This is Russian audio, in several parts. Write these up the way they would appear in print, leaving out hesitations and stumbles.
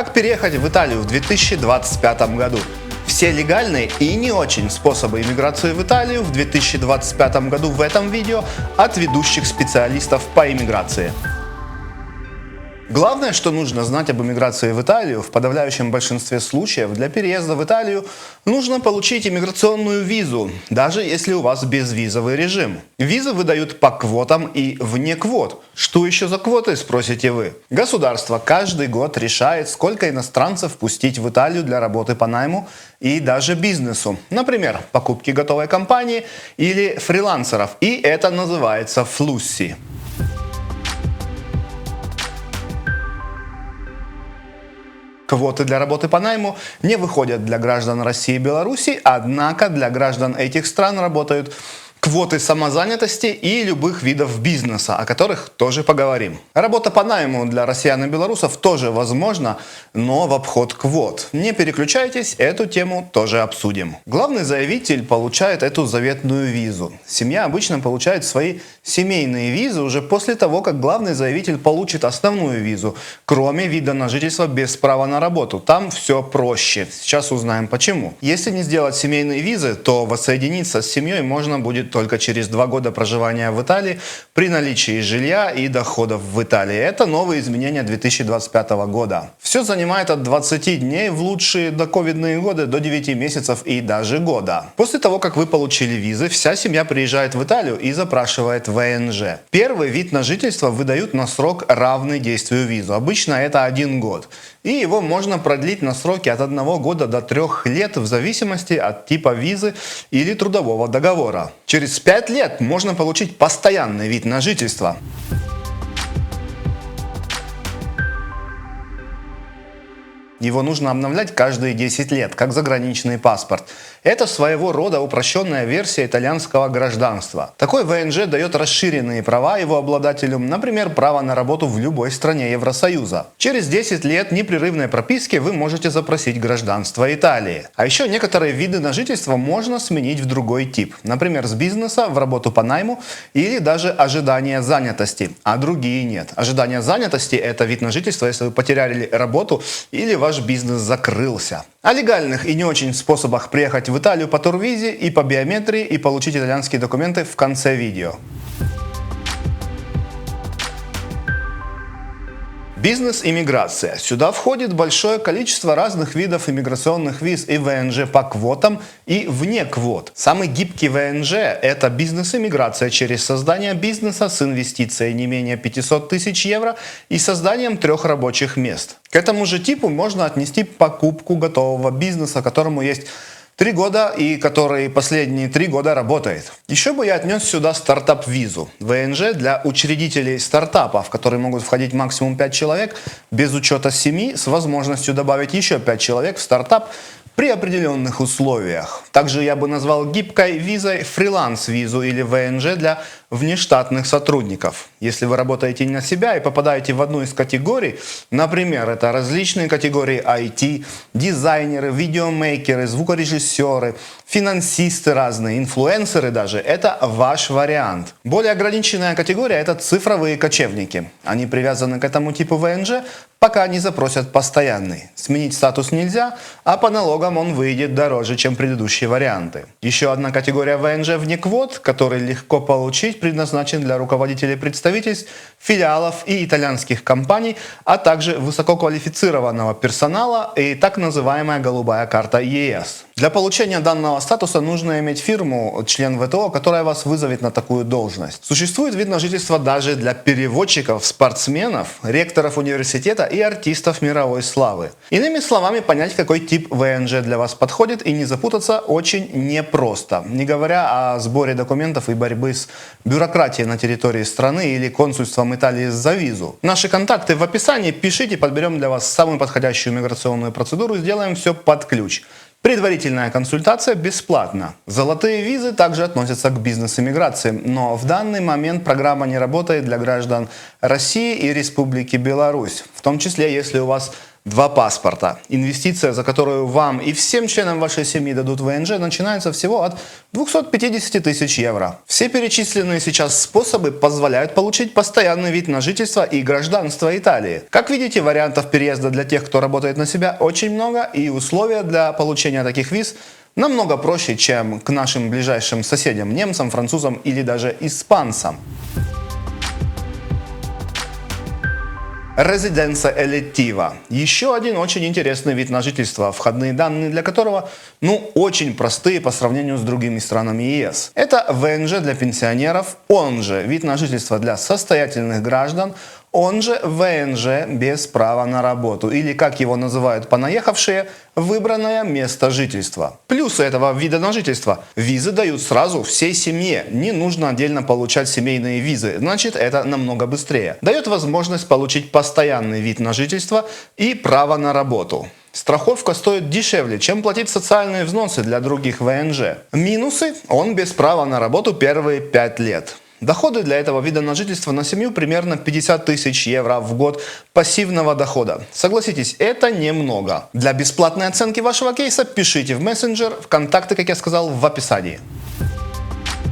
Как переехать в Италию в 2025 году? Все легальные и не очень способы иммиграции в Италию в 2025 году в этом видео от ведущих специалистов по иммиграции. Главное, что нужно знать об иммиграции в Италию, в подавляющем большинстве случаев для переезда в Италию нужно получить иммиграционную визу, даже если у вас безвизовый режим. Визы выдают по квотам и вне квот. Что еще за квоты, спросите вы? Государство каждый год решает, сколько иностранцев пустить в Италию для работы по найму и даже бизнесу. Например, покупки готовой компании или фрилансеров. И это называется флусси. Квоты для работы по найму не выходят для граждан России и Беларуси, однако для граждан этих стран работают квоты самозанятости и любых видов бизнеса, о которых тоже поговорим. Работа по найму для россиян и белорусов тоже возможна, но в обход квот. Не переключайтесь, эту тему тоже обсудим. Главный заявитель получает эту заветную визу. Семья обычно получает свои семейные визы уже после того, как главный заявитель получит основную визу, кроме вида на жительство без права на работу. Там все проще. Сейчас узнаем почему. Если не сделать семейные визы, то воссоединиться с семьей можно будет только через 2 года проживания в Италии при наличии жилья и доходов в Италии. Это новые изменения 2025 года. Все занимает от 20 дней в лучшие доковидные годы до 9 месяцев и даже года. После того, как вы получили визы, вся семья приезжает в Италию и запрашивает ВНЖ. Первый вид на жительство выдают на срок, равный действию визы. Обычно это 1 год. И его можно продлить на сроки от 1 года до 3 лет в зависимости от типа визы или трудового договора. Через 5 лет можно получить постоянный вид на жительство. Его нужно обновлять каждые 10 лет, как заграничный паспорт. Это своего рода упрощенная версия итальянского гражданства. Такой ВНЖ дает расширенные права его обладателю, например, право на работу в любой стране Евросоюза. Через 10 лет непрерывной прописки вы можете запросить гражданство Италии. А еще некоторые виды на жительство можно сменить в другой тип. Например, с бизнеса в работу по найму или даже ожидание занятости, а другие нет. Ожидание занятости – это вид на жительство, если вы потеряли работу или ваш бизнес закрылся. О легальных и не очень способах приехать в Италию по турвизе и по биометрии и получить итальянские документы в конце видео. Бизнес-иммиграция. Сюда входит большое количество разных видов иммиграционных виз и ВНЖ по квотам и вне квот. Самый гибкий ВНЖ – это бизнес-иммиграция через создание бизнеса с инвестицией не менее 500 тысяч евро и созданием 3 рабочих мест. К этому же типу можно отнести покупку готового бизнеса, которому есть 3 года и который последние 3 года работает. Еще бы я отнес сюда стартап-визу. ВНЖ для учредителей стартапа, в который могут входить максимум 5 человек, без учета семьи, с возможностью добавить еще 5 человек в стартап при определенных условиях. Также я бы назвал гибкой визой фриланс-визу или ВНЖ для внештатных сотрудников. Если вы работаете на себя и попадаете в одну из категорий, например, это различные категории IT, дизайнеры, видеомейкеры, звукорежиссеры, финансисты разные, инфлюенсеры даже, это ваш вариант. Более ограниченная категория – это цифровые кочевники. Они привязаны к этому типу ВНЖ, пока не запросят постоянный. Сменить статус нельзя, а по налогам он выйдет дороже, чем предыдущие варианты. Еще одна категория ВНЖ вне квот, который легко получить, предназначен для руководителей представительств, филиалов и итальянских компаний, а также высококвалифицированного персонала и так называемая голубая карта ЕС. Для получения данного статуса нужно иметь фирму, член ВТО, которая вас вызовет на такую должность. Существует вид на жительство даже для переводчиков, спортсменов, ректоров университета и артистов мировой славы. Иными словами, понять, какой тип ВНЖ для вас подходит и не запутаться очень непросто. Не говоря о сборе документов и борьбы с бюрократией на территории страны или консульством Италии за визу. Наши контакты в описании, пишите, подберем для вас самую подходящую миграционную процедуру, сделаем все под ключ. Предварительная консультация бесплатна. Золотые визы также относятся к бизнес-иммиграции, но в данный момент программа не работает для граждан России и Республики Беларусь, в том числе, если у вас 2 паспорта. Инвестиция, за которую вам и всем членам вашей семьи дадут ВНЖ, начинается всего от 250 тысяч евро. Все перечисленные сейчас способы позволяют получить постоянный вид на жительство и гражданство Италии. Как видите, вариантов переезда для тех, кто работает на себя, очень много, и условия для получения таких виз намного проще, чем к нашим ближайшим соседям, немцам, французам или даже испанцам. Резиденция электива. Еще один очень интересный вид на жительство, входные данные для которого, очень простые по сравнению с другими странами ЕС. Это ВНЖ для пенсионеров, он же вид на жительство для состоятельных граждан, он же ВНЖ без права на работу, или, как его называют понаехавшие, выбранное место жительства. Плюсы этого вида на жительство: визы дают сразу всей семье, не нужно отдельно получать семейные визы, значит, это намного быстрее. Дает возможность получить постоянный вид на жительство и право на работу. Страховка стоит дешевле, чем платить социальные взносы для других ВНЖ. Минусы: он без права на работу первые 5 лет. Доходы для этого вида на жительство на семью примерно 50 тысяч евро в год пассивного дохода. Согласитесь, это немного. Для бесплатной оценки вашего кейса пишите в мессенджер, контакты, как я сказал, в описании.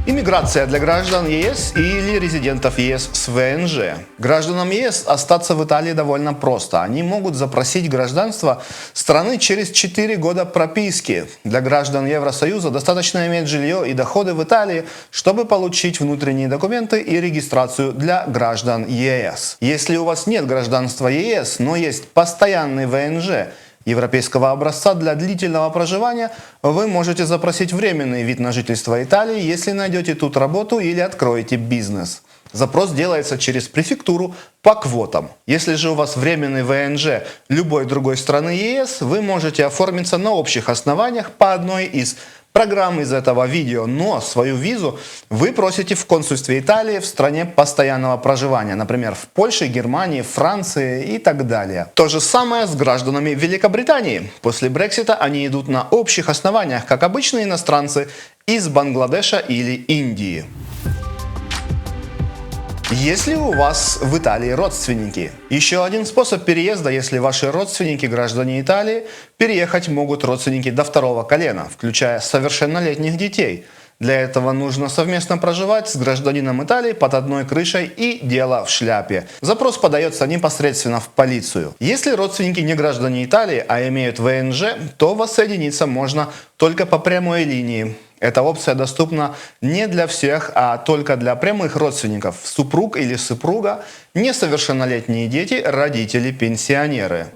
Иммиграция для граждан ЕС или резидентов ЕС с ВНЖ. Гражданам ЕС остаться в Италии довольно просто. Они могут запросить гражданство страны через 4 года прописки. Для граждан Евросоюза достаточно иметь жилье и доходы в Италии, чтобы получить внутренние документы и регистрацию для граждан ЕС. Если у вас нет гражданства ЕС, но есть постоянный ВНЖ европейского образца для длительного проживания, вы можете запросить временный вид на жительство Италии, если найдете тут работу или откроете бизнес. Запрос делается через префектуру по квотам. Если же у вас временный ВНЖ любой другой страны ЕС, вы можете оформиться на общих основаниях по одной из программ из этого видео, но свою визу вы просите в консульстве Италии в стране постоянного проживания, например, в Польше, Германии, Франции и так далее. То же самое с гражданами Великобритании. После Брексита они идут на общих основаниях, как обычные иностранцы из Бангладеша или Индии. Если у вас в Италии родственники. Еще один способ переезда: если ваши родственники граждане Италии, переехать могут родственники до 2-го колена, включая совершеннолетних детей. Для этого нужно совместно проживать с гражданином Италии под одной крышей, и дело в шляпе. Запрос подается непосредственно в полицию. Если родственники не граждане Италии, а имеют ВНЖ, то воссоединиться можно только по прямой линии. Эта опция доступна не для всех, а только для прямых родственников: супруг или супруга, несовершеннолетние дети, родители, пенсионеры.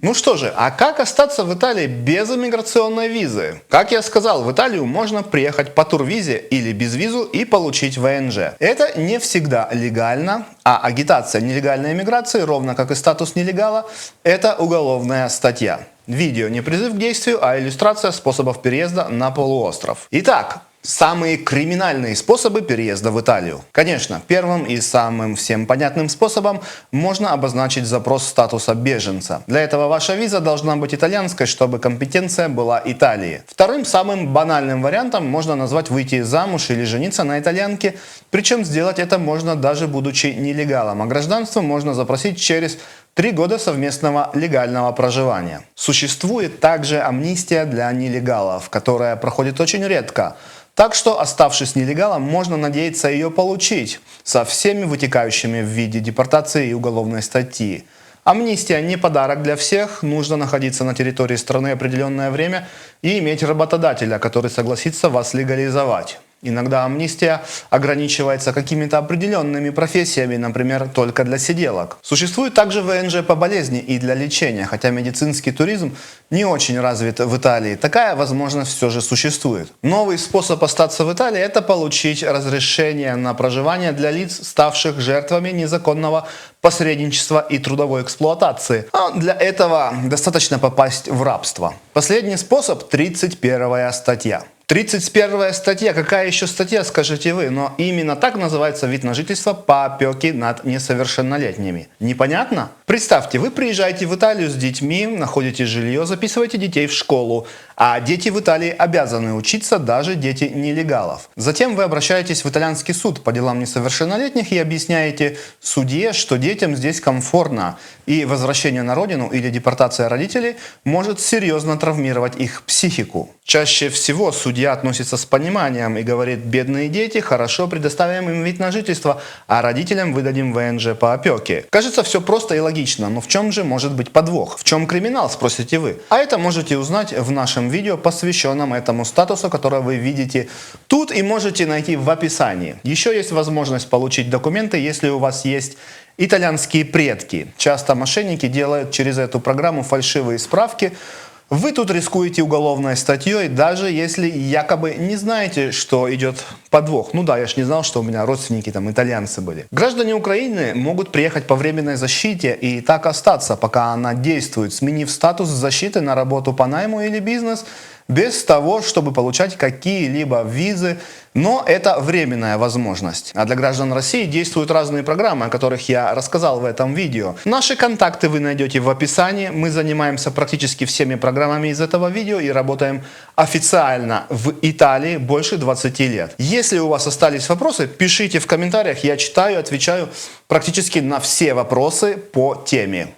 Ну что же, а как остаться в Италии без иммиграционной визы? Как я сказал, в Италию можно приехать по турвизе или без визу и получить ВНЖ. Это не всегда легально, а агитация нелегальной иммиграции, ровно как и статус нелегала, это уголовная статья. Видео не призыв к действию, а иллюстрация способов переезда на полуостров. Итак, самые криминальные способы переезда в Италию. Конечно, первым и самым всем понятным способом можно обозначить запрос статуса беженца. Для этого ваша виза должна быть итальянской, чтобы компетенция была Италии. Вторым, самым банальным вариантом можно назвать выйти замуж или жениться на итальянке, причем сделать это можно даже будучи нелегалом, а гражданство можно запросить через 3 года совместного легального проживания. Существует также амнистия для нелегалов, которая проходит очень редко. Так что, оставшись нелегалом, можно надеяться ее получить со всеми вытекающими в виде депортации и уголовной статьи. Амнистия не подарок для всех, нужно находиться на территории страны определенное время и иметь работодателя, который согласится вас легализовать. Иногда амнистия ограничивается какими-то определенными профессиями, например, только для сиделок. Существует также ВНЖ по болезни и для лечения, хотя медицинский туризм не очень развит в Италии. Такая возможность все же существует. Новый способ остаться в Италии – это получить разрешение на проживание для лиц, ставших жертвами незаконного посредничества и трудовой эксплуатации. А для этого достаточно попасть в рабство. Последний способ – 31-я статья. 31-я статья. Какая еще статья, скажете вы? Но именно так называется вид на жительство по опеке над несовершеннолетними. Непонятно? Представьте, вы приезжаете в Италию с детьми, находите жилье, записываете детей в школу, А дети в Италии обязаны учиться, даже дети нелегалов. Затем вы обращаетесь в итальянский суд по делам несовершеннолетних и объясняете судье, что детям здесь комфортно, и возвращение на родину или депортация родителей может серьезно травмировать их психику. Чаще всего судья относится с пониманием и говорит: бедные дети, хорошо, предоставим им вид на жительство, а родителям выдадим ВНЖ по опеке. Кажется, все просто и логично, но в чем же может быть подвох? В чем криминал, спросите вы? А это можете узнать в нашем видео, посвященном этому статусу, которое вы видите тут и можете найти в описании. Еще есть возможность получить документы, если у вас есть итальянские предки. Часто мошенники делают через эту программу фальшивые справки. Вы тут рискуете уголовной статьей, даже если якобы не знаете, что идет подвох. Ну да, я ж не знал, что у меня родственники там итальянцы были. Граждане Украины могут приехать по временной защите и так остаться, пока она действует, сменив статус защиты на работу по найму или бизнес, без того, чтобы получать какие-либо визы, но это временная возможность. А для граждан России действуют разные программы, о которых я рассказал в этом видео. Наши контакты вы найдете в описании. Мы занимаемся практически всеми программами из этого видео и работаем официально в Италии больше 20 лет. Если у вас остались вопросы, пишите в комментариях, я читаю, отвечаю практически на все вопросы по теме.